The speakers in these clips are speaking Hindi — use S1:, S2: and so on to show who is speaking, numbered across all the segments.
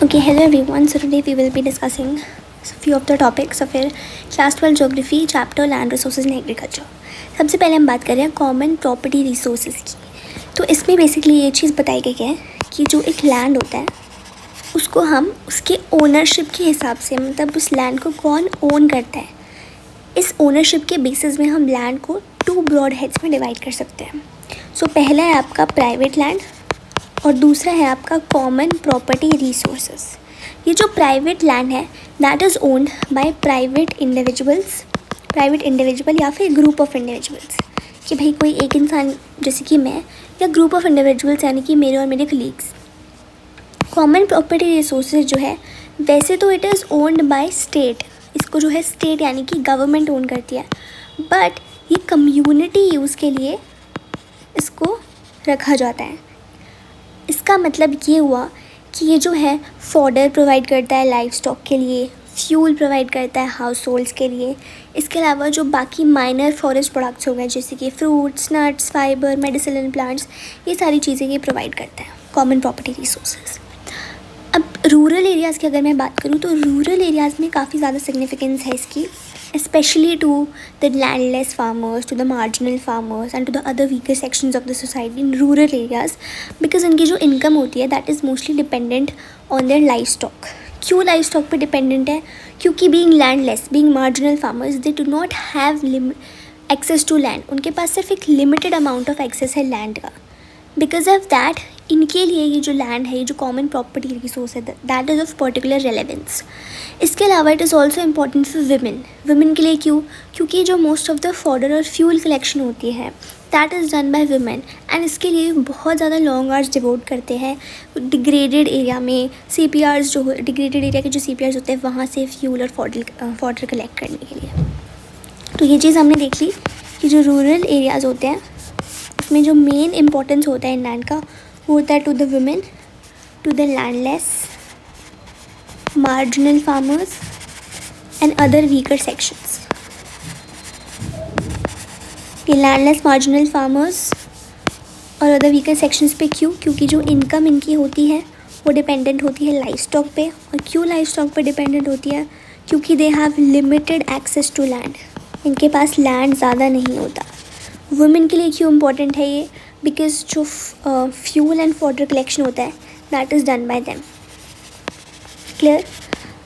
S1: Okay, hello everyone. So today we will be discussing few of the topics of our class 12 geography chapter land resources in agriculture. सबसे पहले हम बात कर रहे हैं कॉमन प्रॉपर्टी रिसोर्सेज की. तो इसमें बेसिकली ये चीज़ बताई गई है कि जो एक लैंड होता है उसको हम उसके ओनरशिप के हिसाब से, मतलब उस लैंड को कौन ओन करता है, इस ओनरशिप के बेसिस में हम लैंड को 2 ब्रॉड हेड्स में डिवाइड कर सकते हैं. सो पहला है आपका प्राइवेट लैंड और दूसरा है आपका कॉमन प्रॉपर्टी रिसोर्सेज. ये जो प्राइवेट लैंड है that is owned by private individual या फिर ग्रुप ऑफ इंडिविजुअल्स, कि भाई कोई एक इंसान जैसे कि मैं या ग्रुप ऑफ इंडिविजुअल्स यानी कि मेरे और मेरे कलीग्स. कॉमन प्रॉपर्टी रिसोर्सेज जो है वैसे तो it is owned by state, इसको जो है स्टेट यानी कि गवर्नमेंट ओन करती है, बट ये कम्युनिटी यूज़ के लिए इसको रखा जाता है. इसका मतलब ये हुआ कि ये जो है फॉडर प्रोवाइड करता है लाइफ स्टॉक के लिए, फ्यूल प्रोवाइड करता है हाउस होल्ड्स के लिए. इसके अलावा जो बाकी माइनर फॉरेस्ट प्रोडक्ट्स हो गए जैसे कि fruits, nuts, fibre, medicinal plants, ये सारी चीज़ें ये प्रोवाइड करता है कॉमन प्रॉपर्टी रिसोर्सेज. अब रूरल एरियाज़ की अगर मैं बात करूँ तो रूरल एरियाज़ में काफ़ी ज़्यादा सिग्निफिकेंस है इसकी, especially to the landless farmers, to the marginal farmers and to the other weaker sections of the society in rural areas, because इनकी जो इनकम होती है that is mostly dependent on their livestock. क्यों livestock पे dependent है? क्योंकि being landless, being marginal farmers, they do not have access to land. उनके पास सिर्फ एक limited amount of access है land का. बिकॉज ऑफ दैट इनके लिए ये जो लैंड है, ये जो कॉमन प्रॉपर्टी रिसोर्स है, that is of particular relevance. इसके अलावा it is also important for women के लिए. क्यों? क्योंकि जो मोस्ट ऑफ द फॉडर और फ्यूल कलेक्शन होती है that is done by women, and इसके लिए बहुत ज़्यादा लॉन्ग आवर्स डिवोट करते हैं डिग्रेडेड एरिया में. CPRs जो डिग्रेडेड एरिया के जो CPRs होते हैं वहाँ से फ्यूल और फॉडर कलेक्ट करने के लिए. तो ये चीज़ हमने देख ली कि जो रूरल एरियाज़ होते हैं उसमें जो मेन इम्पोर्टेंस होता है इन लैंड का वो होता है to the women, to the landless, marginal farmers and other weaker sections. ये लैंडलेस, मार्जिनल फार्मर्स और अदर वीकर सेक्शंस पे क्यों? क्योंकि जो इनकम इनकी होती है वो डिपेंडेंट होती है लाइफ स्टॉक पे. और क्यों लाइफ स्टॉक पे डिपेंडेंट होती है? क्योंकि they have limited access to land, इनके पास लैंड ज़्यादा नहीं होता. वुमेन के लिए क्यों इम्पोर्टेंट है ये? बिकॉज जो फ्यूल एंड फॉडर कलेक्शन होता है that is done by them. Clear?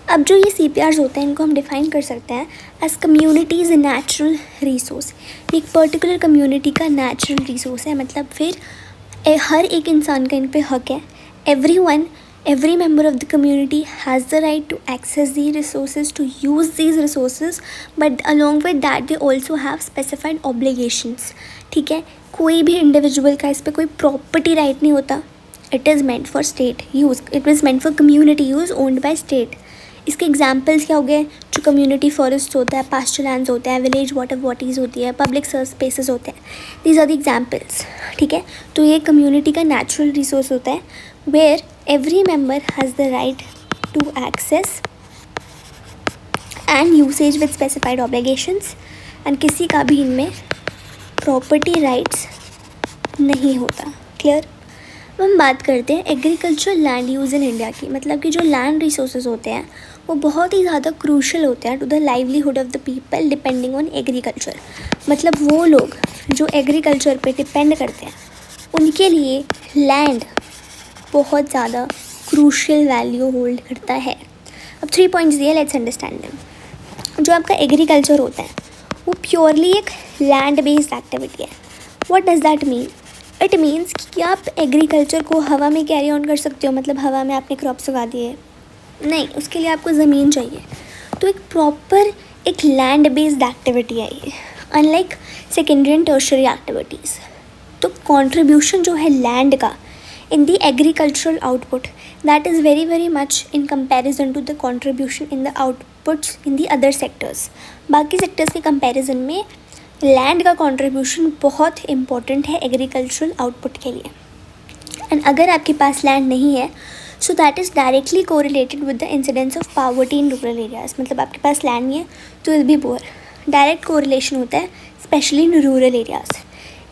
S1: अब जो ये CPRs होते हैं इनको हम डिफ़ाइन कर सकते हैं एज कम्युनिटीज़ नेचुरल रिसोर्स. एक पर्टिकुलर कम्युनिटी का नेचुरल रिसोर्स है, मतलब फिर हर एक इंसान का इन पे हक है. Every member of the community has the right to access these resources, to use these resources, but along with that they also have specified obligations. ठीक है, कोई भी इंडिविजुअल का इस पर कोई प्रॉपर्टी राइट नहीं होता. It is meant for state use, it is meant for community use owned by state. इसके एग्जाम्पल्स क्या हो गए? जो कम्युनिटी फॉरेस्ट होता है, पास्चर लैंड्स होते हैं, विलेज वाटर बॉडीज़ होती है, पब्लिक स्पेसेस होते हैं. These are the examples. ठीक है, तो ये कम्युनिटी का नेचुरल रिसोर्स होता है where every member has the right to access and usage with specified obligations, and किसी का भी इनमें प्रॉपर्टी राइट्स नहीं होता. क्लियर? अब हम बात करते हैं agriculture land use in India की. मतलब कि जो लैंड रिसोर्सेज होते हैं वो बहुत ही ज़्यादा क्रूशल होते हैं to the livelihood of the people depending on agriculture. मतलब वो लोग जो एग्रीकल्चर पे डिपेंड करते हैं उनके लिए लैंड बहुत ज़्यादा क्रूशियल वैल्यू होल्ड करता है. अब 3 पॉइंट्स दिए, लेट्स अंडरस्टैंड देम. जो आपका एग्रीकल्चर होता है वो प्योरली एक लैंड बेस्ड एक्टिविटी है. What does that mean? It means कि आप एग्रीकल्चर को हवा में कैरी ऑन कर सकते हो, मतलब हवा में आपने क्रॉप्स उगा दिए नहीं, उसके लिए आपको ज़मीन चाहिए. तो एक प्रॉपर एक लैंड बेस्ड एक्टिविटी है ये, unlike secondary and tertiary activities. तो कॉन्ट्रीब्यूशन जो है लैंड का in the agricultural output that is very much in comparison to the contribution in the outputs in the other sectors. बाकी सेक्टर्स के कंपैरिजन में लैंड का कंट्रीब्यूशन बहुत इम्पोर्टेंट है एग्रीकल्चरल आउटपुट के लिए. एंड अगर आपके पास लैंड नहीं है so that is directly correlated with the incidence of poverty in rural areas. मतलब आपके पास लैंड नहीं है तो will be poor. Direct correlation होता है स्पेशली इन रूरल एरियाज़.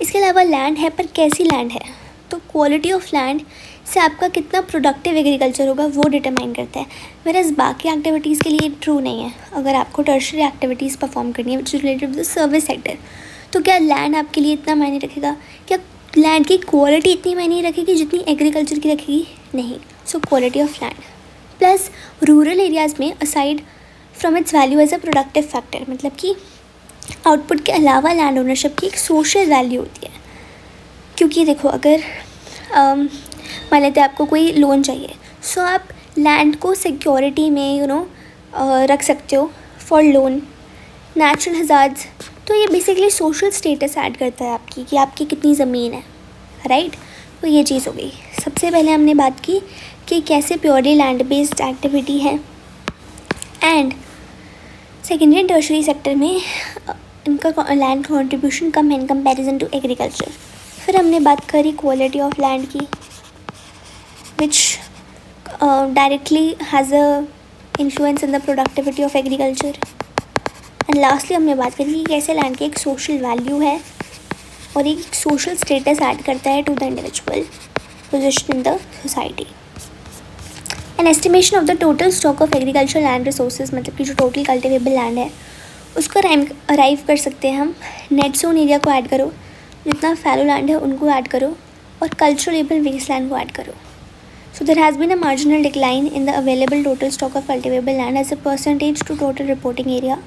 S1: इसके अलावा लैंड है पर कैसी लैंड है? तो क्वालिटी ऑफ लैंड से आपका कितना प्रोडक्टिव एग्रीकल्चर होगा वो डिटरमाइन करता है। वेराज बाकी एक्टिविटीज़ के लिए ट्रू नहीं है। अगर आपको टर्शियरी एक्टिविटीज़ परफॉर्म करनी है which is related to the service sector, तो क्या लैंड आपके लिए इतना मायने रखेगा? क्या लैंड की क्वालिटी इतनी मायने रखेगी जितनी एग्रीकल्चर की रखेगी? नहीं। So quality of land plus rural areas में aside from its value as a productive factor, मतलब कि आउटपुट के अलावा लैंड ओनरशिप की एक सोशल वैल्यू होती है। क्योंकि देखो, अगर मान लेते हैं आपको कोई लोन चाहिए, सो आप लैंड को सिक्योरिटी में रख सकते हो फॉर लोन। नेचुरल हज़ार्ड्स, तो ये बेसिकली सोशल स्टेटस ऐड करता है आपकी कि आपकी कितनी ज़मीन है, राइट। तो ये चीज़ हो गई। सबसे पहले हमने बात की कि कैसे प्योरली लैंड बेस्ड एक्टिविटी है, and secondary and tertiary sector में इनका लैंड कॉन्ट्रीब्यूशन कम है इन कंपैरिजन टू एग्रीकल्चर। फिर हमने बात करी क्वालिटी ऑफ लैंड की, विच directly has a influence in the productivity of agriculture. And lastly हमने बात करी कि कैसे लैंड की एक सोशल वैल्यू है और एक सोशल स्टेटस ऐड करता है to the individual position in the society. An estimation of the total stock of agriculture land resources, मतलब कि जो टोटल कल्टिवेबल लैंड है उसको अराइव कर सकते हैं हम। नेट जोन एरिया को ऐड करो, जितना फैलो लैंड है उनको ऐड करो, और कल्चरलेबल वेस्ट लैंड को ऐड करो। So there has been a marginal decline in the available total stock of cultivable land as a percentage to total reporting area.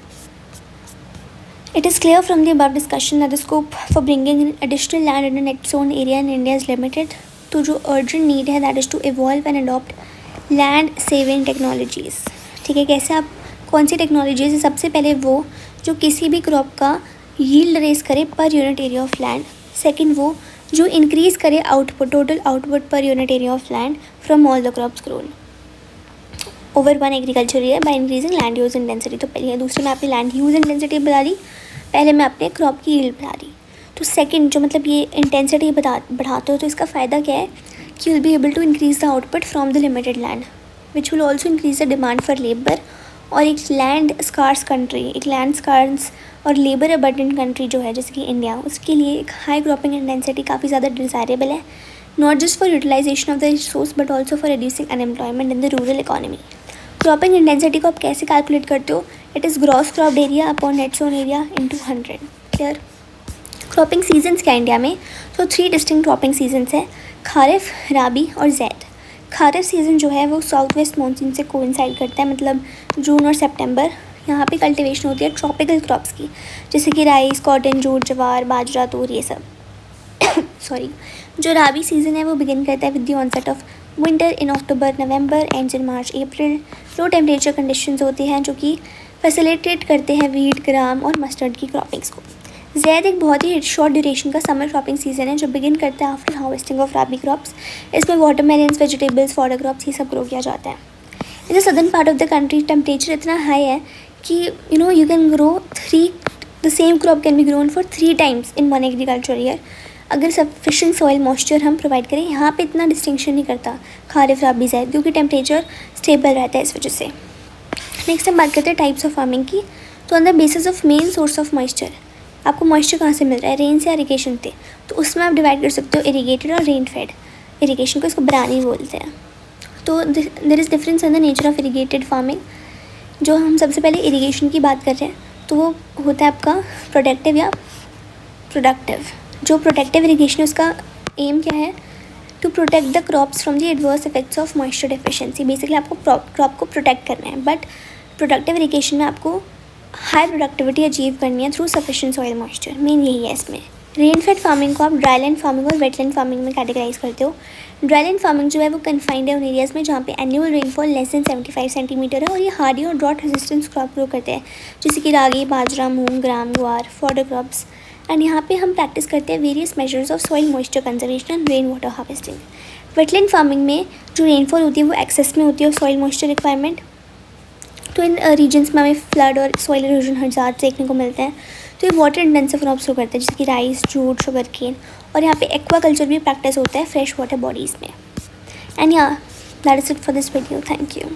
S1: It is clear from the above discussion that the scope for bringing in additional land in the net zone area in India is limited. तो जो urgent need है that is to evolve and adopt land saving technologies. ठीक है, कैसे आप कौन सी टेक्नोलॉजीज है? सबसे पहले वो जो किसी भी क्रॉप का यील्ड रेस करे per unit area of land. Second, वो जो इंक्रीज़ करे output, total output per unit area of land from all the crops grown over one agriculture year by increasing land use intensity. तो पहले दूसरे में आपने लैंड यूज इंटेंसिटी बढ़ा दी, पहले में आपने क्रॉप की यील्ड बढ़ा दी। तो सेकंड, जो मतलब ये इंटेंसिटी बढ़ाते हो, तो इसका फ़ायदा क्या है कि will be able to increase the output from the limited land, which will also increase the demand for labour. और एक लैंड स्कार्स कंट्री, एक लैंड स्कार्स और लेबर अबंडेंट कंट्री जो है जैसे कि इंडिया, उसके लिए एक हाई क्रॉपिंग इंटेंसिटी काफ़ी ज़्यादा डिज़ायरेबल है, not just for utilisation of the resource but also for reducing unemployment in the rural economy. Cropping intensity को आप कैसे कैलकुलेट करते हो? It is gross cropped area upon net sown area into 100। Clear? Cropping seasons क्या इंडिया में? तो 3 डिस्टिंक्ट क्रॉपिंग सीजन्स हैं, खारिफ, राबी और ज़ैद। खारिफ सीज़न जो है वो साउथ वेस्ट मानसून से कोइंसाइड करता है, मतलब जून और सितंबर। यहाँ पे कल्टीवेशन होती है ट्रॉपिकल क्रॉप्स की, जैसे कि राइस, कॉटन, जूट, ज्वार, बाजरा, तूर, ये सब। सॉरी। जो राबी सीज़न है वो बिगिन करता है with the onset of winter in October November, ends in March April. Low temperature conditions होती हैं जो कि फैसिलिटेट करते हैं वीट, ग्राम और मस्टर्ड की क्रॉपिंग्स को। ज़ैद एक बहुत ही शॉर्ट ड्यूरेशन का समर क्रॉपिंग सीजन है जो बिगिन करता है after harvesting of rabi crops. इसमें वाटरमेलन्स, वेजिटेबल्स, फॉडर क्रॉप्स, ये सब ग्रो किया जाता है। In the southern part of the country temperature इतना हाई है कि you can grow the same crop can be grown for 3 times in one agriculture year, अगर सफिशेंट सॉइल मॉइस्चर हम प्रोवाइड करें। यहाँ पे इतना डिस्टिंक्शन नहीं करता खारिफ, राबी, ज़ैद, क्योंकि टेम्परेचर स्टेबल रहता है इस वजह से। नेक्स्ट हम बात करते हैं टाइप्स ऑफ फार्मिंग की। तो on the basis of main source of moisture, आपको मॉइस्चर कहाँ से मिल रहा है? रेन से, इरिगेशन से। तो उसमें आप डिवाइड कर सकते हो इरीगेटेड और रेन फेड। इरीगेशन को इसको ब्रानी बोलते हैं। तो there is difference in the nature of irrigated farming. जो हम सबसे पहले इरीगेशन की बात कर रहे हैं तो वो होता है आपका प्रोडक्टिव या प्रोडक्टिव। जो प्रोटेक्टिव इरीगेशन है उसका एम क्या है? To protect the crops from the adverse effects of moisture deficiency. Basically आपको क्रॉप को प्रोटेक्ट करना है, बट प्रोडक्टिव इरीगेशन में आपको हाई प्रोडक्टिविटी अचीव करनी है through sufficient soil moisture. Main यही है इसमें। रेन फेड फार्मिंग को आप ड्राई लैंड फार्मिंग और वेटलैंड फार्मिंग में कैटेगराइज करते हो। ड्राई लैंड फार्मिंग जो है वो कन्फाइंड है उन एरियाज़ में जहाँ पे annual rainfall less than 75 centimetre है, और ये हार्डी और ड्रॉट रेजिस्टेंस क्रॉप ग्रो करते हैं, जैसे कि रागी, बाजरा, मूंग, ग्राम, ग्वार, फॉडर क्रॉप्स। एंड यहाँ पे हम प्रैक्टिस करते हैं various measures of soil moisture conservation and rain water harvesting. Wetland farming में जो रेनफॉल होती है वो एक्सेस में होती है सॉइल मॉइस्चर रिक्वायरमेंट। तो इन रीजन्स में हमें फ्लड और सॉइल इरोजन हज़ार्ड देखने को मिलते हैं। तो ये वाटर इंटेंसिव क्रॉप्स ग्रो करते हैं, जैसे कि राइस, जूट, शुगर केन, और यहाँ पे एक्वा कल्चर भी प्रैक्टिस होता है फ्रेश वाटर बॉडीज़ में। एंड या that is it for this video. Thank you.